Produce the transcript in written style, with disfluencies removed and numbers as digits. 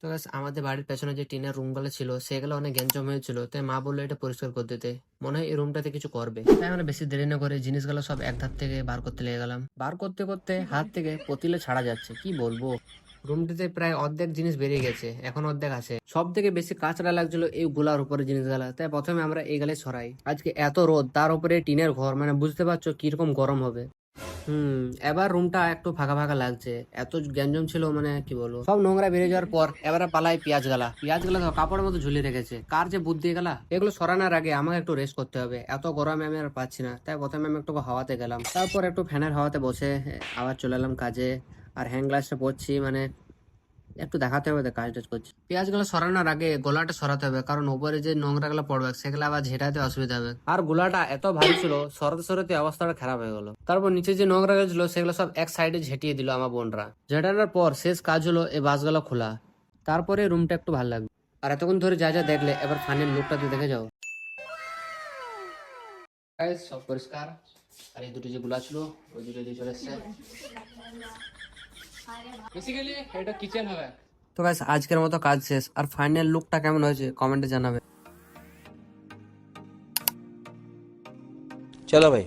তো গাইস আমাদের বাড়ির পেছনে যে টিনের রুমগুলো ছিল সেগুলো অনেক গ্যাঞ্জাম হয়েছিল, তাই মা বললো এটা পরিষ্কার করে দিতে। মনে হয় এই রুমটাতে কিছু করবে, তাই আমরা বেশি দেরি না করে জিনিসগুলো সব এক ধার থেকে বার করতে লেগে গেলাম। বার করতে করতে হাত থেকে পতিলে ছাড়া যাচ্ছে, কি বলবো। রুমটিতে প্রায় অর্ধেক জিনিস বেরিয়ে গেছে, এখন অর্ধেক আছে। সব থেকে বেশি কাঁচড়া লাগছিল এই গুলার উপরে জিনিসগুলা, তাই প্রথমে আমরা এইগুলাই সরাই। আজকে এত রোদ, তার উপরে টিনের ঘর, মানে বুঝতে পারছো কিরকম গরম হবে। এবার রুমটা একটু ফাঁকা ফাঁকা লাগছে। এত গ্যাঞ্জাম ছিল, মানে কি বলবো। সব নোংরা বেরিয়ে যাওয়ার পর এবারে পালাই পেঁয়াজ গালা তো কাপড়ের মতো ঝুলিয়ে রেখেছে। কার যে বুদ্ধি গেলা, এগুলো সরানোর আগে আমাকে একটু রেস্ট করতে হবে। এত গরমে আমি আর পাচ্ছি না, তাই প্রথমে আমি একটু হাওয়াতে গেলাম, তারপর একটু ফ্যানের হাওয়াতে বসে আবার চলে এলাম কাজে। আর হ্যান্ড গ্লাসটা পরছি, মানে একটু দেখাতে হবে কাজ টাজ করছি। পেঁয়াজ গুলো সরানোর আগে গোলাটা সরাতে হবে, কারণ উপরে যে নোংরা গুলো পড়বে সেগুলো আবার ঝেঁটাতে অসুবিধা হবে। আর গোলাটা এত ভারী ছিল, সরাতে সরাতে অবস্থাটা খারাপ হয়ে গেল। তারপর নিচে যে নোংরা গুলো ছিল সেগুলো সব এক সাইডে ঝেঁটিয়ে দিল আমার বোনরা। ঝেঁটানোর পর শেষ কাজ হলো এই বাসগুলো খোলা, তারপরে রুমটা একটু ভালো লাগবে। আর এতক্ষণ ধরে যা যা দেখলে, এবার ফাইনাল লুকটা দেখে যাও। Guys, সব পরিষ্কার। আর এই দুটো যে গুলা ছিল ওই দুটো দিয়ে চলে এসছে। বেসিক্যালি এটা কিচেন হবে। তো গাইস আজকের মতো কাজ শেষ। আর ফাইনাল লুকটা কেমন হয়েছে কমেন্টে জানাবে। चलो भाई।